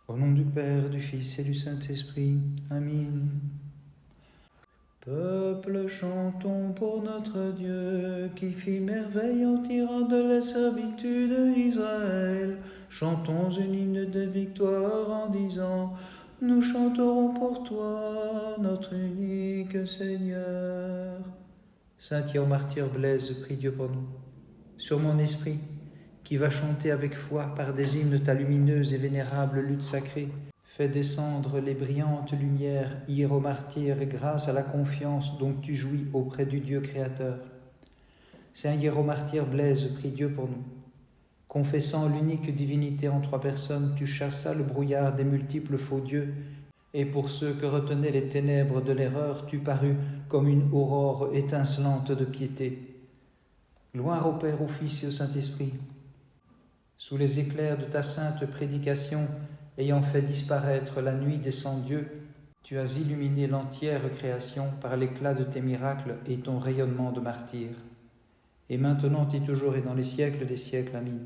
Au nom du Père, du Fils et du Saint-Esprit. Amen. Peuple, chantons pour notre Dieu, qui fit merveille en tirant de la servitude d'Israël. Chantons une hymne de victoire en disant: nous chanterons pour toi, notre unique Seigneur. Saint Guillaume martyr Blaise, prie Dieu pour nous. Sur mon esprit, qui va chanter avec foi par des hymnes ta lumineuse et vénérable lutte sacrée, fais descendre les brillantes lumières, hiéromartyr, grâce à la confiance dont tu jouis auprès du Dieu créateur. Saint hiéromartyr Blaise, prie Dieu pour nous. Confessant l'unique divinité en trois personnes, tu chassas le brouillard des multiples faux dieux, et pour ceux que retenaient les ténèbres de l'erreur, tu parus comme une aurore étincelante de piété. Gloire au Père, au Fils et au Saint-Esprit. Sous les éclairs de ta sainte prédication, ayant fait disparaître la nuit des sans-dieux, tu as illuminé l'entière création par l'éclat de tes miracles et ton rayonnement de martyr. Et maintenant et toujours et dans les siècles des siècles. Amen.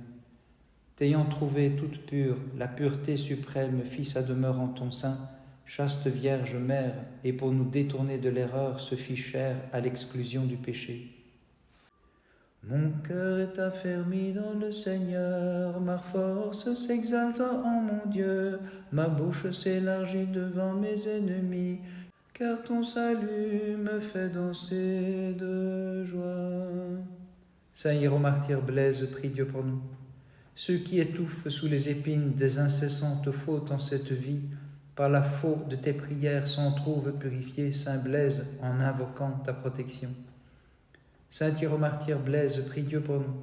T'ayant trouvée toute pure, la pureté suprême fit sa demeure en ton sein, chaste Vierge Mère, et pour nous détourner de l'erreur se fit chair à l'exclusion du péché. Mon cœur est affermi dans le Seigneur, ma force s'exalte en mon Dieu, ma bouche s'élargit devant mes ennemis, car ton salut me fait danser de joie. Saint hiéromartyr Blaise, prie Dieu pour nous. Ceux qui étouffent sous les épines des incessantes fautes en cette vie, par la faute de tes prières s'en trouvent purifiés, Saint Blaise, en invoquant ta protection. Saint hiéromartyr Blaise, prie Dieu pour nous.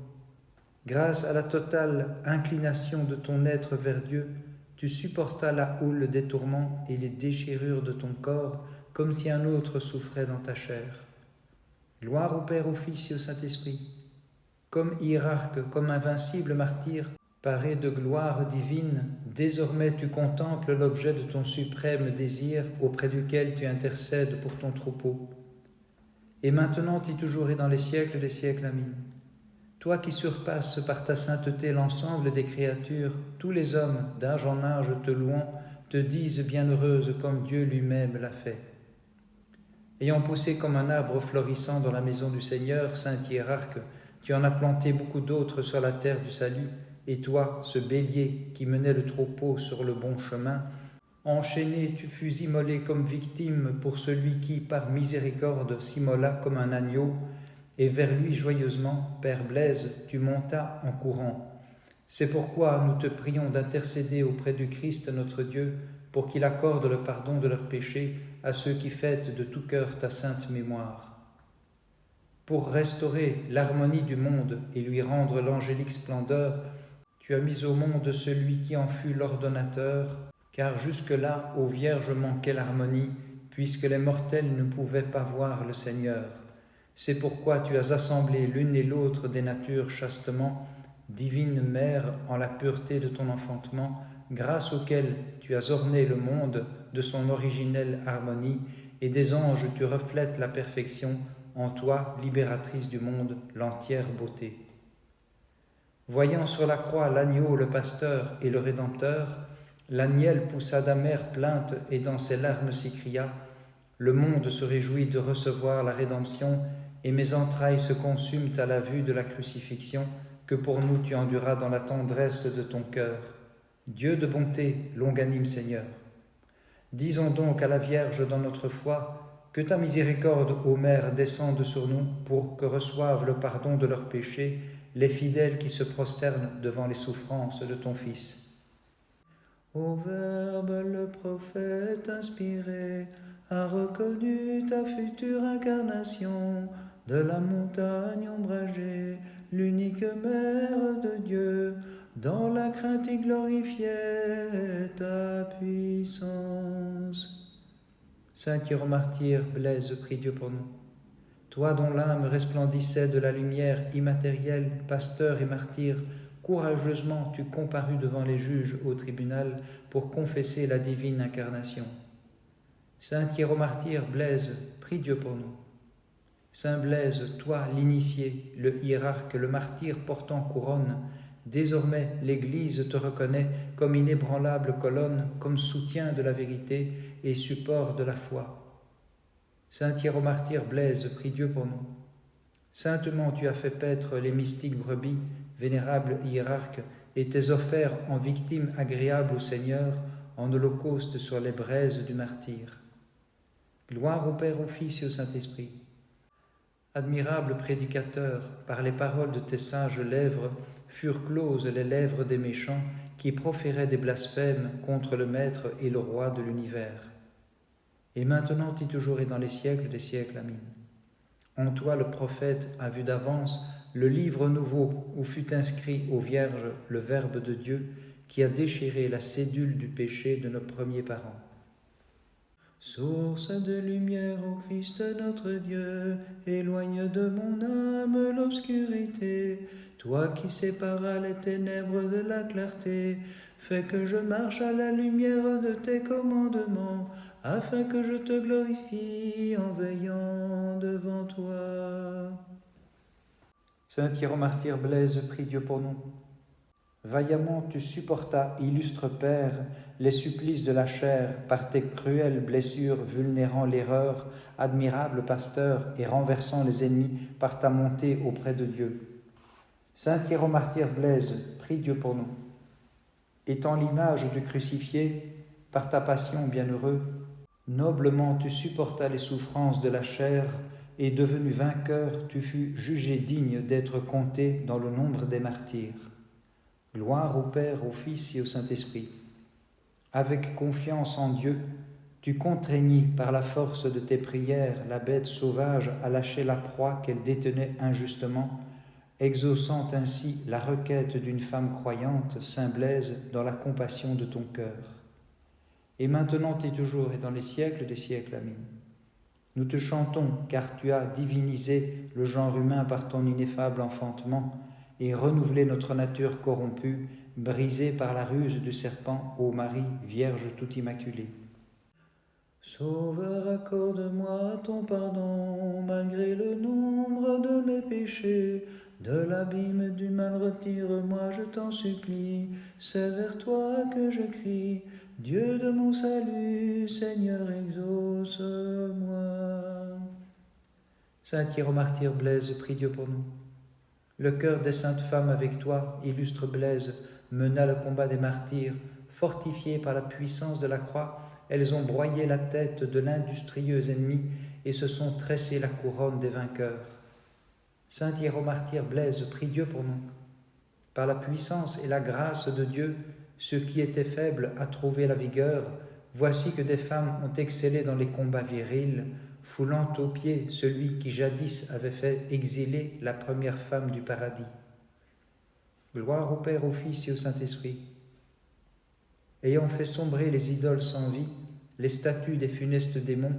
Grâce à la totale inclination de ton être vers Dieu, tu supportas la houle des tourments et les déchirures de ton corps, comme si un autre souffrait dans ta chair. Gloire au Père, au Fils et au Saint-Esprit. Comme hiérarque, comme invincible martyr, paré de gloire divine, désormais tu contemples l'objet de ton suprême désir, auprès duquel tu intercèdes pour ton troupeau. Et maintenant et toujours et dans les siècles des siècles. Amen. Toi qui surpasses par ta sainteté l'ensemble des créatures, tous les hommes, d'âge en âge te louant, te disent bienheureuse comme Dieu lui-même l'a fait. Ayant poussé comme un arbre florissant dans la maison du Seigneur, saint hiérarque, tu en as planté beaucoup d'autres sur la terre du salut, et toi, ce bélier qui menait le troupeau sur le bon chemin, enchaîné, tu fus immolé comme victime pour celui qui, par miséricorde, s'immola comme un agneau, et vers lui joyeusement, Père Blaise, tu montas en courant. C'est pourquoi nous te prions d'intercéder auprès du Christ notre Dieu, pour qu'il accorde le pardon de leurs péchés à ceux qui fêtent de tout cœur ta sainte mémoire. Pour restaurer l'harmonie du monde et lui rendre l'angélique splendeur, tu as mis au monde celui qui en fut l'ordonnateur, car jusque-là, ô Vierge, manquait l'harmonie, puisque les mortels ne pouvaient pas voir le Seigneur. C'est pourquoi tu as assemblé l'une et l'autre des natures chastement, divine Mère, en la pureté de ton enfantement, grâce auquel tu as orné le monde de son originelle harmonie, et des anges tu reflètes la perfection, en toi, libératrice du monde, l'entière beauté. Voyant sur la croix l'agneau, le pasteur et le Rédempteur, l'agnelle poussa d'amères plaintes et dans ses larmes s'écria: le monde se réjouit de recevoir la rédemption, et mes entrailles se consument à la vue de la crucifixion que pour nous tu enduras dans la tendresse de ton cœur. Dieu de bonté, longanime Seigneur. Disons donc à la Vierge dans notre foi: que ta miséricorde, ô Mère, descende sur nous pour que reçoivent le pardon de leurs péchés les fidèles qui se prosternent devant les souffrances de ton Fils. Ô Verbe, le prophète inspiré, a reconnu ta future incarnation, de la montagne ombragée, l'unique Mère de Dieu, dans la crainte y glorifiait ta puissance. Saint hiéromartyr Blaise, prie Dieu pour nous. Toi dont l'âme resplendissait de la lumière immatérielle, pasteur et martyr, courageusement tu comparus devant les juges au tribunal pour confesser la divine incarnation. Saint hiéromartyr Blaise, prie Dieu pour nous. Saint Blaise, toi l'initié, le hiérarque, le martyr portant couronne, Désormais, l'Église te reconnaît comme inébranlable colonne, comme soutien de la vérité et support de la foi. Saint hiéromartyr Blaise, prie Dieu pour nous. Saintement tu as fait paître les mystiques brebis, vénérable hiérarque, et tes offert en victime agréable au Seigneur, en holocauste sur les braises du martyre. Gloire au Père, au Fils et au Saint-Esprit. Admirable prédicateur, par les paroles de tes sages lèvres, furent closes les lèvres des méchants qui proféraient des blasphèmes contre le Maître et le Roi de l'univers. Et maintenant et toujours et dans les siècles des siècles. Amen. En toi le prophète a vu d'avance le livre nouveau où fut inscrit aux vierges le Verbe de Dieu qui a déchiré la cédule du péché de nos premiers parents. Source de lumière, ô Christ notre Dieu, éloigne de mon âme l'obscurité. Toi qui séparas les ténèbres de la clarté, fais que je marche à la lumière de tes commandements, afin que je te glorifie en veillant devant toi. Saint hiéromartyr Blaise, prie Dieu pour nous. Vaillamment tu supportas, illustre Père, les supplices de la chair par tes cruelles blessures vulnérant l'erreur, admirable pasteur, et renversant les ennemis par ta montée auprès de Dieu. Saint hiéromartyr Blaise, prie Dieu pour nous. Étant l'image du crucifié, par ta passion bienheureux, noblement tu supportas les souffrances de la chair, et devenu vainqueur, tu fus jugé digne d'être compté dans le nombre des martyrs. Gloire au Père, au Fils et au Saint-Esprit. Avec confiance en Dieu, tu contraignis par la force de tes prières la bête sauvage à lâcher la proie qu'elle détenait injustement, exaucant ainsi la requête d'une femme croyante, Saint Blaise, dans la compassion de ton cœur. Et maintenant et toujours et dans les siècles des siècles. Amen. Nous te chantons, car tu as divinisé le genre humain par ton ineffable enfantement et renouvelé notre nature corrompue, brisée par la ruse du serpent, ô Marie, Vierge toute immaculée. Sauveur, accorde-moi ton pardon, malgré le nombre de mes péchés. De l'abîme du mal retire-moi, je t'en supplie. C'est vers toi que je crie. Dieu de mon salut, Seigneur, exauce-moi. Saint hiéromartyr Blaise, prie Dieu pour nous. Le cœur des saintes femmes avec toi, illustre Blaise, mena le combat des martyrs. Fortifiées par la puissance de la croix, elles ont broyé la tête de l'industrieux ennemi et se sont tressé la couronne des vainqueurs. Saint hiéromartyr Blaise, prie Dieu pour nous. Par la puissance et la grâce de Dieu, ce qui était faible a trouvé la vigueur. Voici que des femmes ont excellé dans les combats virils, foulant aux pieds celui qui jadis avait fait exiler la première femme du paradis. Gloire au Père, au Fils et au Saint-Esprit. Ayant fait sombrer les idoles sans vie, les statues des funestes démons,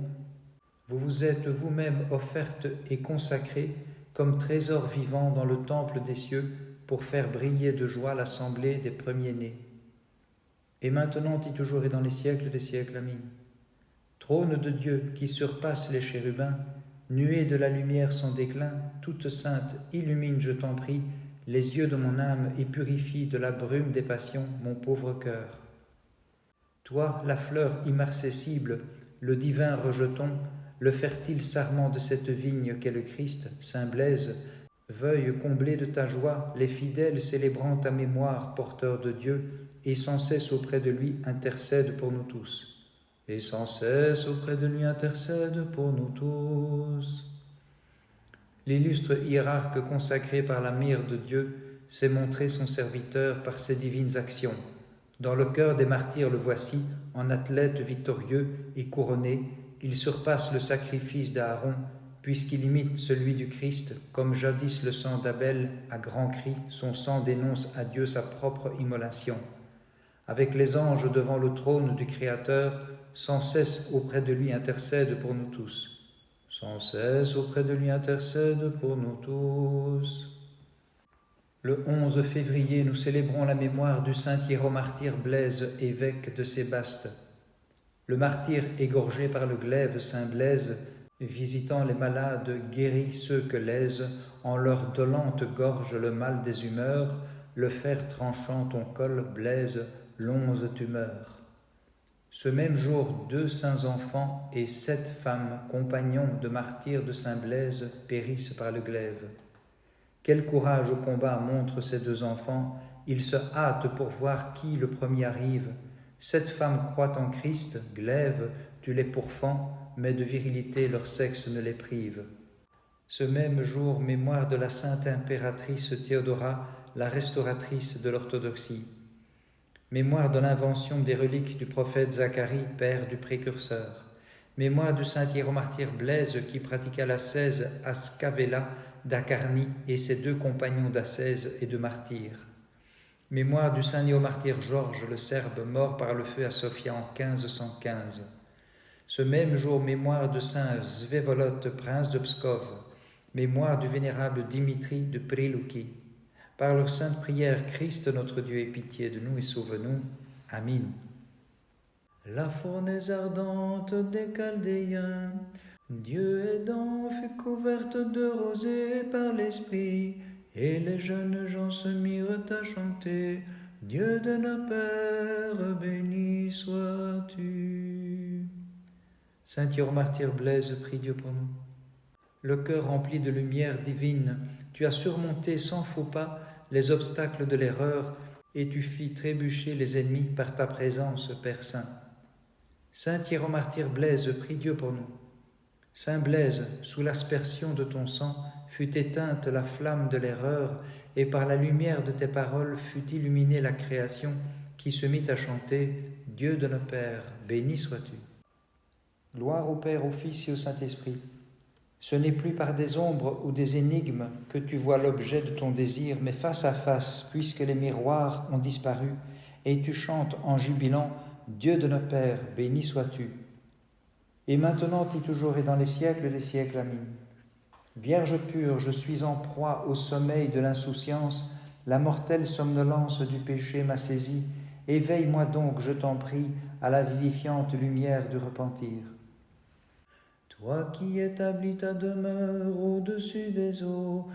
vous vous êtes vous-même offertes et consacrées comme trésor vivant dans le temple des cieux pour faire briller de joie l'assemblée des premiers-nés. Et maintenant et toujours et dans les siècles des siècles. Amen. Trône de Dieu qui surpasse les chérubins, nuée de la lumière sans déclin, toute sainte, illumine, je t'en prie, les yeux de mon âme et purifie de la brume des passions mon pauvre cœur. Toi, la fleur immarcessible, le divin rejeton, le fertile sarment de cette vigne qu'est le Christ, Saint Blaise, veuille combler de ta joie les fidèles célébrant ta mémoire, porteur de Dieu, et sans cesse auprès de lui intercède pour nous tous. Et sans cesse auprès de lui intercède pour nous tous. L'illustre hiérarque consacré par la mire de Dieu s'est montré son serviteur par ses divines actions. Dans le cœur des martyrs le voici, en athlète victorieux et couronné, il surpasse le sacrifice d'Aaron, puisqu'il imite celui du Christ, comme jadis le sang d'Abel, à grands cris, son sang dénonce à Dieu sa propre immolation. Avec les anges devant le trône du Créateur, sans cesse auprès de lui intercède pour nous tous. Sans cesse auprès de lui intercède pour nous tous. Le 11 février, nous célébrons la mémoire du saint hiéromartyr Blaise, évêque de Sébaste. Le martyr égorgé par le glaive Saint Blaise, visitant les malades, guérit ceux que lèse, en leur dolente gorge le mal des humeurs, le fer tranchant ton col, Blaise, l'11 tu meurs. Ce même jour, 2 saints enfants et 7 femmes, compagnons de martyrs de Saint Blaise, périssent par le glaive. Quel courage au combat montrent ces 2 enfants, ils se hâtent pour voir qui le premier arrive. 7 femmes croient en Christ, glaive, tu les pourfends, mais de virilité leur sexe ne les prive. Ce même jour, mémoire de la sainte impératrice Théodora, la restauratrice de l'orthodoxie. Mémoire de l'invention des reliques du prophète Zacharie, père du précurseur. Mémoire du saint hiéromartyr Blaise qui pratiqua l'ascèse à Scavella d'Acarnie et ses 2 compagnons d'ascèse et de martyr. Mémoire du saint hiéromartyr Georges le Serbe, mort par le feu à Sofia en 1515. Ce même jour, mémoire de saint Svevolot, prince de Pskov. Mémoire du vénérable Dimitri de Prilouki. Par leur sainte prière, Christ notre Dieu, aie pitié de nous et sauve-nous. Amen. La fournaise ardente des Chaldéens, Dieu aidant, fut couverte de rosée par l'Esprit, et les jeunes gens se mirent à chanter. Dieu de nos pères, béni sois-tu. Saint hiéromartyr Blaise, prie Dieu pour nous. Le cœur rempli de lumière divine, tu as surmonté sans faux pas les obstacles de l'erreur et tu fis trébucher les ennemis par ta présence, Père Saint. Saint hiéromartyr Blaise, prie Dieu pour nous. Saint Blaise, sous l'aspersion de ton sang, fut éteinte la flamme de l'erreur et par la lumière de tes paroles fut illuminée la création qui se mit à chanter « Dieu de nos pères, béni sois-tu ». Gloire au Père, au Fils et au Saint-Esprit. Ce n'est plus par des ombres ou des énigmes que tu vois l'objet de ton désir, mais face à face, puisque les miroirs ont disparu, et tu chantes en jubilant « Dieu de nos pères, béni sois-tu ». Et maintenant et toujours et dans les siècles des siècles, amen. Vierge pure, je suis en proie au sommeil de l'insouciance, la mortelle somnolence du péché m'a saisi, éveille-moi donc, je t'en prie, à la vivifiante lumière du repentir. Toi qui établis ta demeure au-dessus des eaux,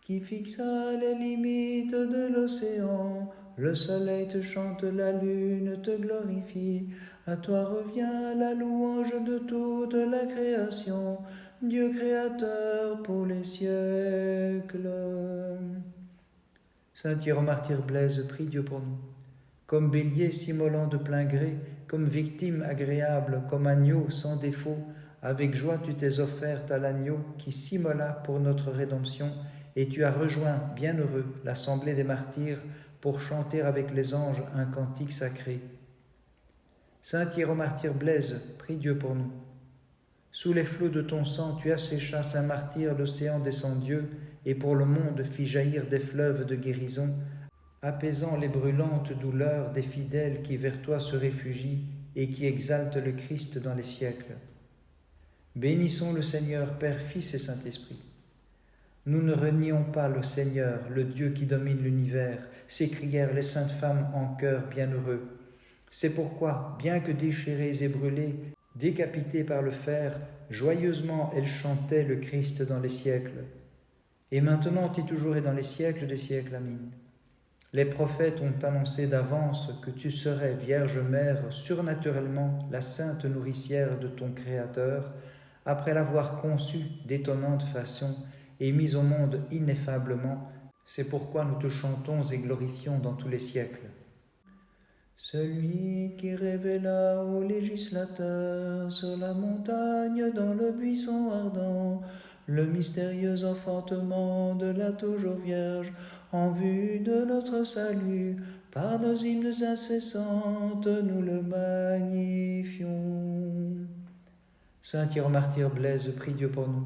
qui fixa les limites de l'océan, le soleil te chante, la lune te glorifie, à toi revient la louange de toute la création, Dieu créateur pour les siècles. Saint hiéromartyr Blaise, prie Dieu pour nous. Comme bélier s'immolant de plein gré, comme victime agréable, comme agneau sans défaut, avec joie tu t'es offerte à l'agneau qui s'immola pour notre rédemption, et tu as rejoint, bienheureux, l'assemblée des martyrs pour chanter avec les anges un cantique sacré. Saint hiéromartyr Blaise, prie Dieu pour nous. Sous les flots de ton sang, tu asséchas, saint martyr, l'océan des sans-dieux, et pour le monde fit jaillir des fleuves de guérison, apaisant les brûlantes douleurs des fidèles qui vers toi se réfugient et qui exaltent le Christ dans les siècles. Bénissons le Seigneur, Père, Fils et Saint-Esprit. Nous ne renions pas le Seigneur, le Dieu qui domine l'univers, s'écrièrent les saintes femmes en chœur bienheureux. C'est pourquoi, bien que déchirées et brûlées, décapitées par le fer, joyeusement elles chantaient le Christ dans les siècles. Et maintenant et toujours et dans les siècles des siècles, amen. Les prophètes ont annoncé d'avance que tu serais, Vierge Mère, surnaturellement la sainte nourricière de ton Créateur, après l'avoir conçu d'étonnante façon et mis au monde ineffablement. C'est pourquoi nous te chantons et glorifions dans tous les siècles. Celui qui révéla au législateur sur la montagne dans le buisson ardent le mystérieux enfantement de la toujours Vierge en vue de notre salut, par nos hymnes incessantes nous le magnifions. Saint hiéromartyr Blaise, prie Dieu pour nous.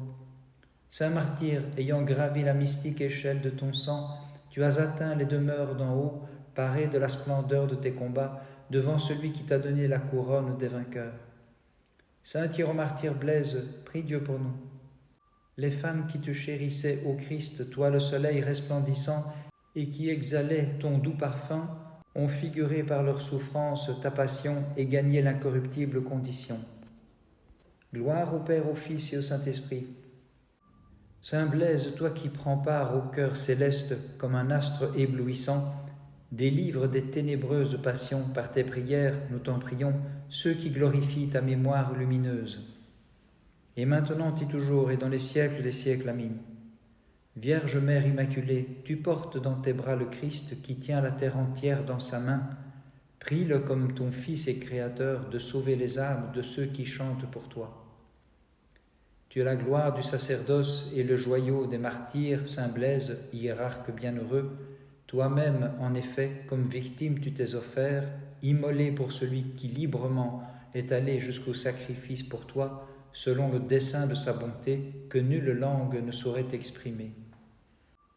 Saint martyr, ayant gravi la mystique échelle de ton sang, tu as atteint les demeures d'en haut, paré de la splendeur de tes combats, devant celui qui t'a donné la couronne des vainqueurs. Saint hiéromartyr Blaise, prie Dieu pour nous. Les femmes qui te chérissaient, ô Christ, toi le soleil resplendissant, et qui exhalaient ton doux parfum, ont figuré par leur souffrance ta passion et gagné l'incorruptible condition. Gloire au Père, au Fils et au Saint-Esprit, Saint Blaise, toi qui prends part au cœur céleste comme un astre éblouissant, délivre des ténébreuses passions par tes prières, nous t'en prions, ceux qui glorifient ta mémoire lumineuse. Et maintenant et toujours et dans les siècles des siècles, amin. Vierge Mère Immaculée, tu portes dans tes bras le Christ qui tient la terre entière dans sa main. Prie-le comme ton Fils et Créateur de sauver les âmes de ceux qui chantent pour toi. Tu es la gloire du sacerdoce et le joyau des martyrs, Saint Blaise, hiérarque bienheureux. Toi-même, en effet, comme victime tu t'es offert, immolé pour celui qui librement est allé jusqu'au sacrifice pour toi, selon le dessein de sa bonté que nulle langue ne saurait exprimer.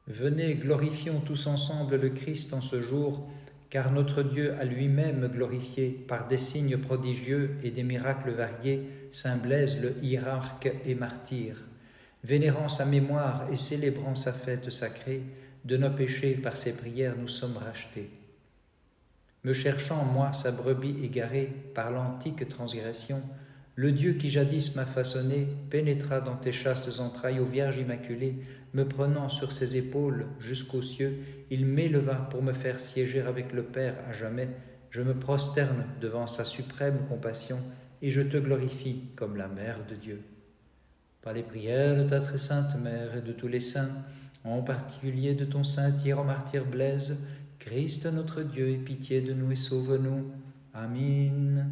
Venez, glorifions tous ensemble le Christ en ce jour, car notre Dieu a lui-même glorifié par des signes prodigieux et des miracles variés Saint Blaise le hiérarque et martyr. Vénérant sa mémoire et célébrant sa fête sacrée, de nos péchés par ses prières nous sommes rachetés. Me cherchant, moi, sa brebis égarée par l'antique transgression, le Dieu qui jadis m'a façonné pénétra dans tes chastes entrailles, ô Vierge Immaculée, me prenant sur ses épaules jusqu'aux cieux, il m'éleva pour me faire siéger avec le Père à jamais. Je me prosterne devant sa suprême compassion et je te glorifie comme la Mère de Dieu. Par les prières de ta très sainte Mère et de tous les saints, en particulier de ton saint hiérarque martyr Blaise, Christ notre Dieu, aie pitié de nous et sauve-nous. Amin.